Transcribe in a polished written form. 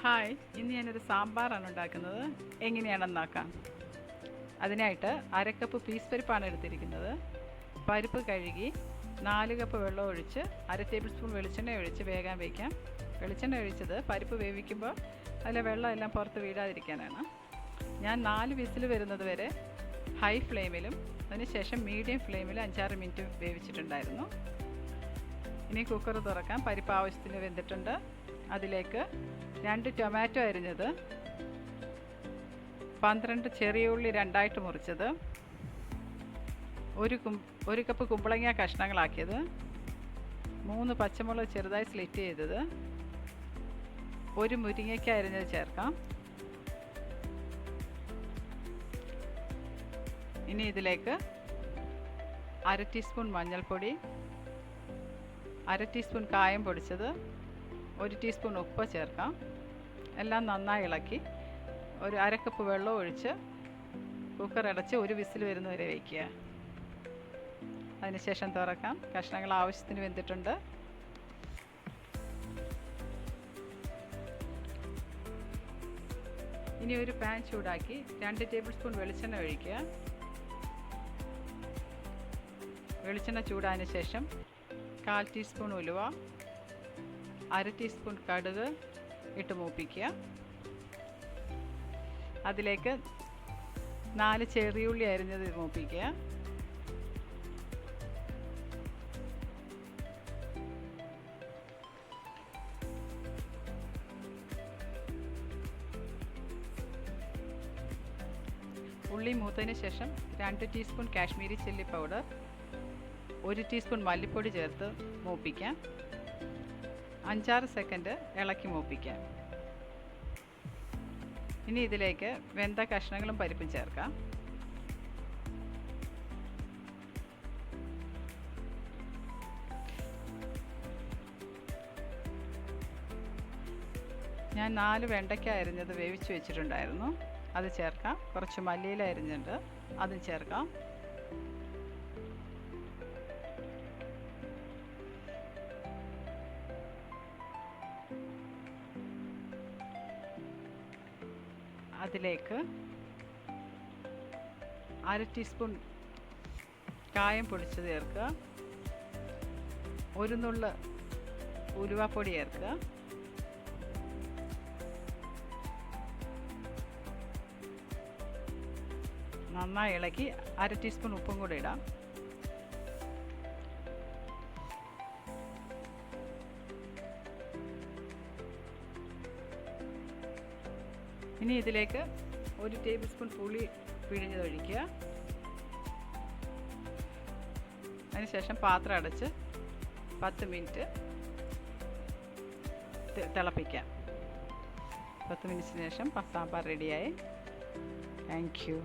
Hi, ഇന്ന് ഞാനൊരു സാമ്പാറാണ് ഉണ്ടാക്കുന്നത്. എങ്ങനെയാണെന്ന് നോക്കാം. അതിനായിട്ട് അരക്കപ്പ് പീസ് പരിപ്പാണ് എടുത്തിരിക്കുന്നത്. പരിപ്പ് കഴുകി 4 കപ്പ് വെള്ളം ഒഴിച്ച് 1/2 ടേബിൾ സ്പൂൺ വെളിച്ചെണ്ണ ഒഴിച്ച് വേകാൻ വയ്ക്കാം. വെളിച്ചെണ്ണ ഒഴിച്ചത് പരിപ്പ് വേവിക്കുമ്പോൾ അതിലെ വെള്ളം എല്ലാം പുറത്ത് വീഴാതിരിക്കാനാണ്. ഞാൻ 4 വിസിൽ വരുന്നത് വരെ ഹൈ ഫ്ലെയിമിലും അതിനുശേഷം മീഡിയം ഫ്ലെയിമിലും 5-6 മിനിറ്റ് വേവിച്ചിട്ടുണ്ടായിരുന്നു. ഇനി കുക്കർ തുറക്കാം. പരിപ്പ് ആവശ്യത്തിന് വെന്തിട്ടുണ്ട്. അതിലേക്ക് 2 ടൊമാറ്റോ അരിഞ്ഞത്, 12 ചെറിയ ഉള്ളി 2ആയിട്ട് മുറിച്ചത്, 1 കപ്പ് കുമ്പളങ്ങ കഷ്ണങ്ങളാക്കിയത്, 3 പച്ചമുളക് ചെറുതായി സ്ലിറ്റ് ചെയ്തത്, 1 മുരിങ്ങയ്ക്ക അരിഞ്ഞത് ചേർക്കാം. ഇനി ഇതിലേക്ക് 1/2 ടീസ്പൂൺ മഞ്ഞൾപ്പൊടി, 1/2 ടീസ്പൂൺ കായം പൊടിച്ചത്, 1 ടീസ്പൂൺ ഉപ്പ് ചേർക്കാം. എല്ലാം നന്നായി ഇളക്കി 1/2 കപ്പ് വെള്ളം ഒഴിച്ച് കുക്കർ അടച്ച് 1 വിസിൽ വരുന്നവരെ വയ്ക്കുക. അതിനുശേഷം തുറക്കാം. കഷ്ണങ്ങൾ ആവശ്യത്തിന് വെന്തിട്ടുണ്ട്. ഇനി ഒരു പാൻ ചൂടാക്കി 2 ടേബിൾ സ്പൂൺ വെളിച്ചെണ്ണ ഒഴിക്കുക. വെളിച്ചെണ്ണ ചൂടായതിനു ശേഷം 1/4 ടീസ്പൂൺ ഉലുവ, 1/2 ടീസ്പൂൺ കടുക് ഇട്ട് മൂപ്പിക്കുക. അതിലേക്ക് 4 ചെറിയുള്ളി അരിഞ്ഞത് മൂപ്പിക്കുക. ഉള്ളി മൂത്തതിന് ശേഷം 2 teaspoon Kashmiri chilli powder, 1 teaspoon മല്ലിപ്പൊടി ചേർത്ത് മൂപ്പിക്കാം. 5-6 സെക്കൻഡ് ഇളക്കി മൂപ്പിക്കാം. ഇനി ഇതിലേക്ക് വെന്ത കഷ്ണങ്ങളും പരിപ്പും ചേർക്കാം. ഞാൻ 4 വെണ്ടയ്ക്ക അരിഞ്ഞത് വേവിച്ച് വെച്ചിട്ടുണ്ടായിരുന്നു. അത് ചേർക്കാം. കുറച്ച് മല്ലിയില അരിഞ്ഞിട്ടുണ്ട്, അതും ചേർക്കാം. അതിലേക്ക് 1/2 ടീസ്പൂൺ കായം പൊടിച്ചത് ചേർക്കുക. 1 നുള്ള് ഉലുവാപ്പൊടി ചേർക്കുക. നന്നായി ഇളക്കി 1/2 ടീസ്പൂൺ ഉപ്പും കൂടെ ഇടാം. ഇനി ഇതിലേക്ക് 1 ടേബിൾ സ്പൂൺ പുളി പിഴിഞ്ഞത് ഒഴിക്കുക. അതിനുശേഷം പാത്രം അടച്ച് 10 മിനിറ്റ് തിളപ്പിക്കാം. 10 മിനിറ്റിന് ശേഷം സാമ്പാർ റെഡിയായി. Thank you.